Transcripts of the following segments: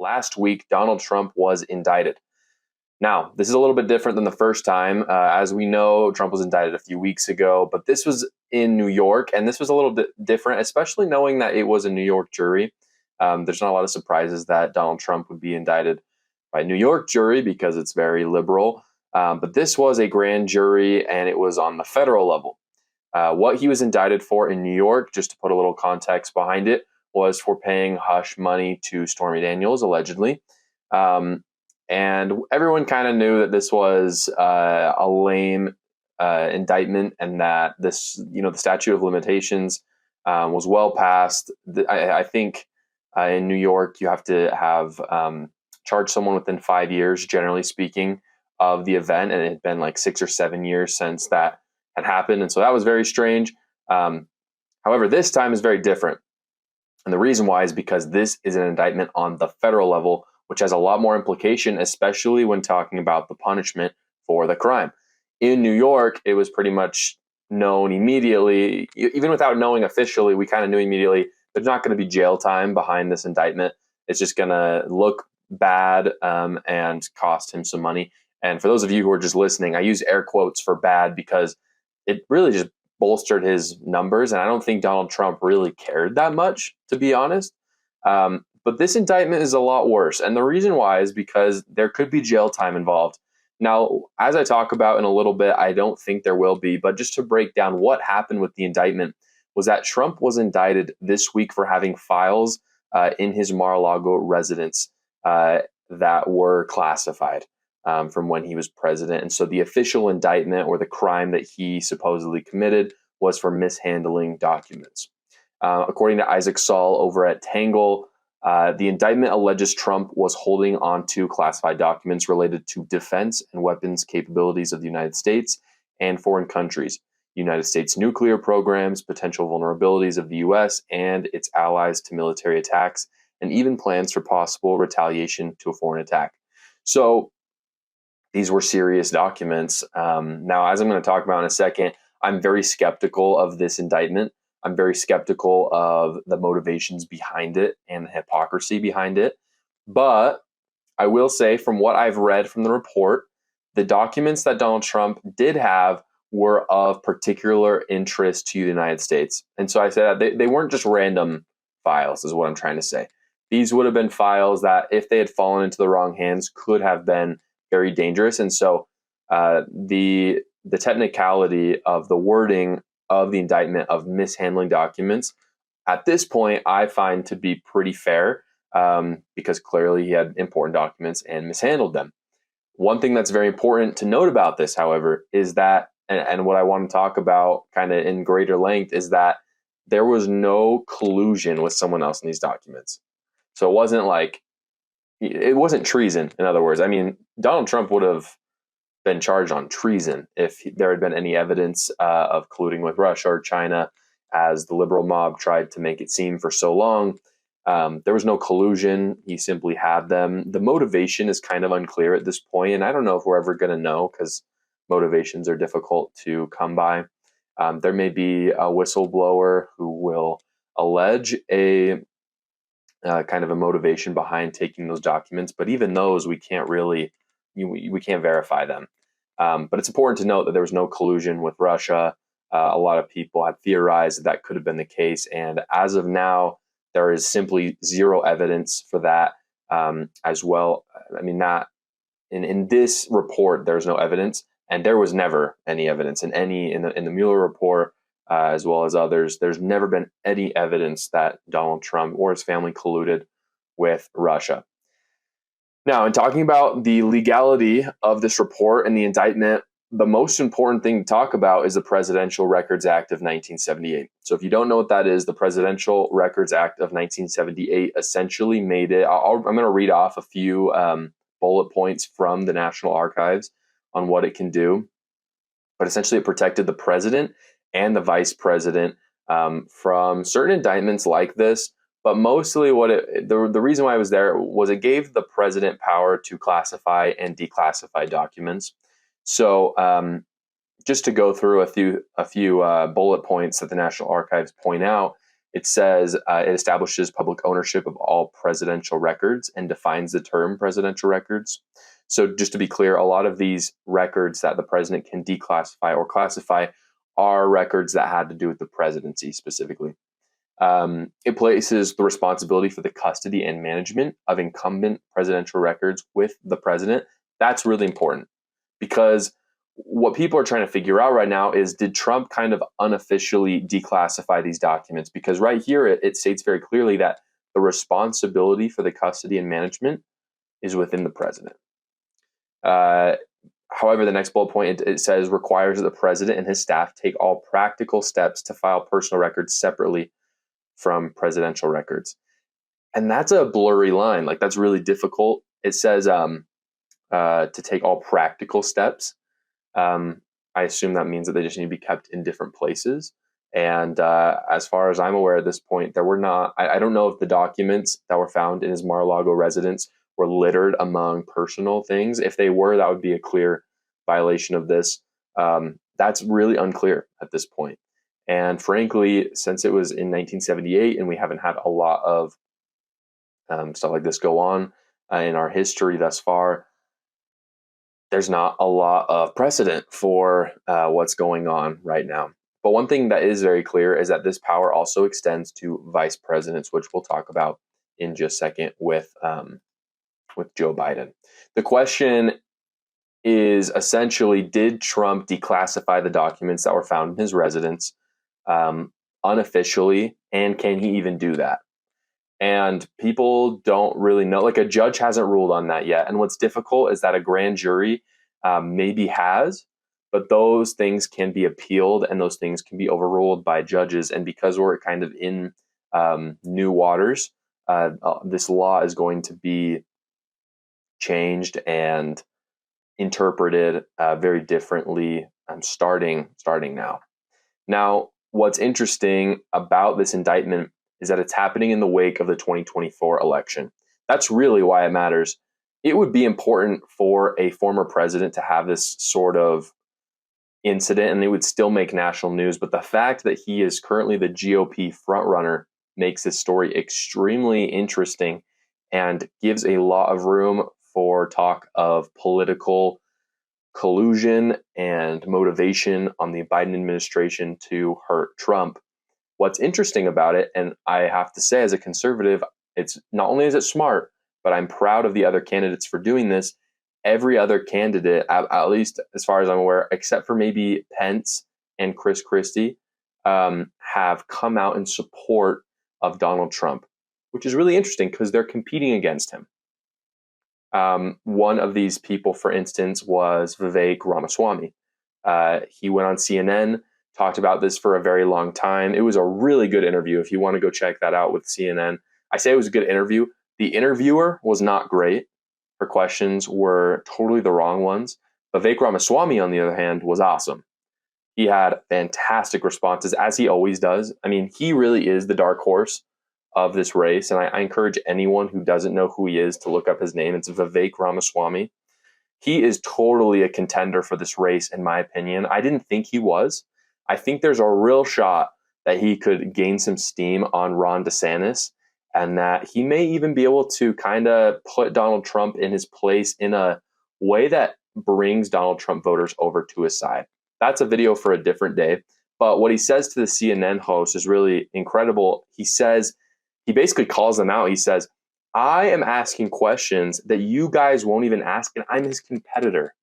last week, Donald Trump was indicted. Now, this is a little bit different than the first time. As we know, Trump was indicted a few weeks ago, but this was in New York, and this was a little bit different, especially knowing that it was a New York jury. There's not a lot of surprises that Donald Trump would be indicted by a New York jury because it's very liberal. But this was a grand jury, and it was on the federal level. What he was indicted for in New York, just to put a little context behind it, was for paying hush money to Stormy Daniels, allegedly. And everyone kind of knew that this was a lame indictment, and that the statute of limitations was well past. I think in New York, you have to have charged someone within 5 years, generally speaking, of the event, and it had been like 6 or 7 years since that had happened, and so that was very strange. However, this time is very different, and the reason why is because this is an indictment on the federal level, which has a lot more implication, especially when talking about the punishment for the crime. In New York, it was pretty much known immediately, even without knowing officially, we kind of knew immediately there's not going to be jail time behind this indictment. It's just going to look bad and cost him some money. And for those of you who are just listening, I use air quotes for bad because it really just bolstered his numbers. And I don't think Donald Trump really cared that much, to be honest. But this indictment is a lot worse. And the reason why is because there could be jail time involved. Now, as I talk about in a little bit, I don't think there will be. But just to break down what happened with the indictment was that Trump was indicted this week for having files in his Mar-a-Lago residence that were classified from when he was president. And so the official indictment, or the crime that he supposedly committed, was for mishandling documents. According to Isaac Saul over at Tangle, the indictment alleges Trump was holding on to classified documents related to defense and weapons capabilities of the United States and foreign countries, United States nuclear programs, potential vulnerabilities of the U.S. and its allies to military attacks, and even plans for possible retaliation to a foreign attack. So these were serious documents. Now, as I'm going to talk about in a second, I'm very skeptical of this indictment. I'm very skeptical of the motivations behind it and the hypocrisy behind it. But I will say, from what I've read from the report, the documents that Donald Trump did have were of particular interest to the United States. And so I said they weren't just random files, is what I'm trying to say. These would have been files that, if they had fallen into the wrong hands, could have been very dangerous. And so the technicality of the wording of the indictment of mishandling documents at this point, I find to be pretty fair, because clearly he had important documents and mishandled them. One thing that's very important to note about this, however, is that, and what I want to talk about kind of in greater length, is that there was no collusion with someone else in these documents. So it wasn't treason, in other words. I mean, Donald Trump would have been charged on treason if there had been any evidence of colluding with Russia or China, as the liberal mob tried to make it seem for so long. There was no collusion. He simply had them. The motivation is kind of unclear at this point, and I don't know if we're ever going to know, because motivations are difficult to come by. There may be a whistleblower who will allege a kind of a motivation behind taking those documents, but even those, we can't verify them. But it's important to note that there was no collusion with Russia. A lot of people have theorized that could have been the case, and as of now, there is simply zero evidence for that as well. I mean, not in this report, there's no evidence, and there was never any evidence in the Mueller report, as well as others. There's never been any evidence that Donald Trump or his family colluded with Russia. Now, in talking about the legality of this report and the indictment, the most important thing to talk about is the Presidential Records Act of 1978. So if you don't know what that is, the Presidential Records Act of 1978 essentially made it, I'm going to read off a few bullet points from the National Archives on what it can do. But essentially, it protected the president and the vice president from certain indictments like this. But mostly the reason why I was there was it gave the president power to classify and declassify documents. So just to go through a few bullet points that the National Archives point out, It says it establishes public ownership of all presidential records and defines the term presidential records. So just to be clear, a lot of these records that the president can declassify or classify are records that had to do with the presidency specifically. It places the responsibility for the custody and management of incumbent presidential records with the president. That's really important because what people are trying to figure out right now is, did Trump kind of unofficially declassify these documents? Because right here, it states very clearly that the responsibility for the custody and management is within the president. However, the next bullet point, it says requires that the president and his staff take all practical steps to file personal records separately from presidential records. And that's a blurry line. Like, that's really difficult. It says to take all practical steps. I assume that means that they just need to be kept in different places. And as far as I'm aware at this point, there were not, I don't know if the documents that were found in his Mar-a-Lago residence were littered among personal things. If they were, that would be a clear violation of this. That's really unclear at this point. And frankly, since it was in 1978 and we haven't had a lot of stuff like this go on in our history thus far, there's not a lot of precedent for what's going on right now. But one thing that is very clear is that this power also extends to vice presidents, which we'll talk about in just a second with Joe Biden. The question is essentially, did Trump declassify the documents that were found in his residence unofficially, and can he even do that? And people don't really know. Like, a judge hasn't ruled on that yet. And what's difficult is that a grand jury maybe has, but those things can be appealed and those things can be overruled by judges. And because we're kind of in new waters, this law is going to be changed and interpreted very differently starting now. Now, what's interesting about this indictment is that it's happening in the wake of the 2024 election. That's really why it matters. It would be important for a former president to have this sort of incident, and it would still make national news. But the fact that he is currently the GOP frontrunner makes this story extremely interesting and gives a lot of room for talk of political collusion and motivation on the Biden administration to hurt Trump. What's interesting about it, and I have to say as a conservative, it's not only is it smart, but I'm proud of the other candidates for doing this. Every other candidate, at least as far as I'm aware, except for maybe Pence and Chris Christie, have come out in support of Donald Trump, which is really interesting because they're competing against him. One of these people, for instance, was Vivek Ramaswamy. He went on CNN, talked about this for a very long time. It was a really good interview. If you want to go check that out with CNN, I say it was a good interview. The interviewer was not great. Her questions were totally the wrong ones. Vivek Ramaswamy, on the other hand, was awesome. He had fantastic responses, as he always does. I mean, he really is the dark horse of this race. And I encourage anyone who doesn't know who he is to look up his name. It's Vivek Ramaswamy. He is totally a contender for this race, in my opinion. I didn't think he was. I think there's a real shot that he could gain some steam on Ron DeSantis, and that he may even be able to kind of put Donald Trump in his place in a way that brings Donald Trump voters over to his side. That's a video for a different day. But what he says to the CNN host is really incredible. He basically calls them out. He says, I am asking questions that you guys won't even ask, and I'm his competitor,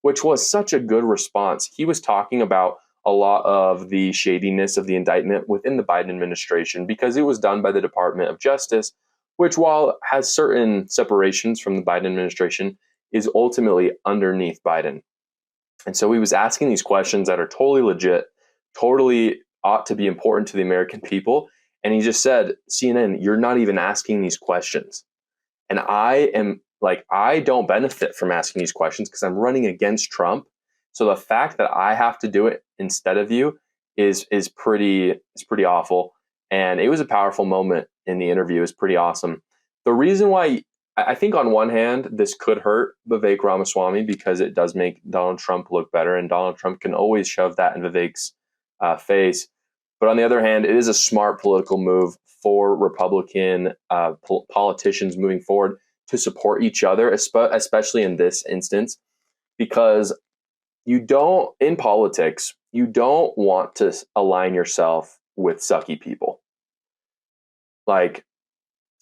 which was such a good response. He was talking about a lot of the shadiness of the indictment within the Biden administration because it was done by the Department of Justice, which, while has certain separations from the Biden administration, is ultimately underneath Biden. And so he was asking these questions that are totally legit, totally ought to be important to the American people. And he just said, CNN, you're not even asking these questions. And I don't benefit from asking these questions because I'm running against Trump. So the fact that I have to do it instead of you is pretty awful. And it was a powerful moment in the interview. It was pretty awesome. The reason why I think on one hand, this could hurt Vivek Ramaswamy because it does make Donald Trump look better. And Donald Trump can always shove that in Vivek's face. But on the other hand, it is a smart political move for Republican politicians moving forward to support each other, especially in this instance, because in politics, you don't want to align yourself with sucky people. Like,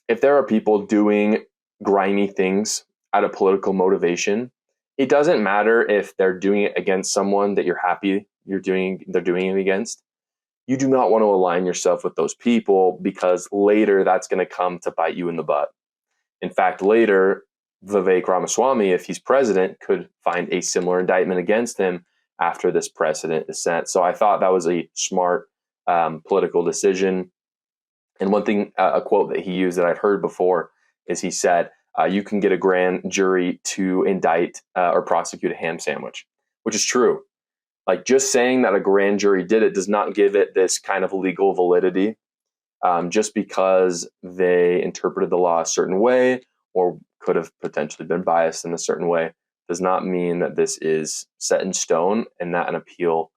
if there are people doing grimy things out of political motivation, it doesn't matter if they're doing it against someone that you're happy they're doing it against. You do not want to align yourself with those people, because later that's going to come to bite you in the butt. In fact, later, Vivek Ramaswamy, if he's president, could find a similar indictment against him after this precedent is set. So I thought that was a smart political decision. And one thing, a quote that he used that I've heard before, is he said, you can get a grand jury to indict or prosecute a ham sandwich, which is true. Like, just saying that a grand jury did it does not give it this kind of legal validity. Just because they interpreted the law a certain way or could have potentially been biased in a certain way does not mean that this is set in stone and that an appeal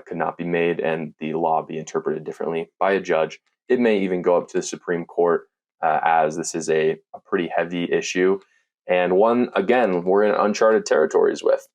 could not be made and the law be interpreted differently by a judge. It may even go up to the Supreme Court, as this is a pretty heavy issue, and one, again, we're in uncharted territories with.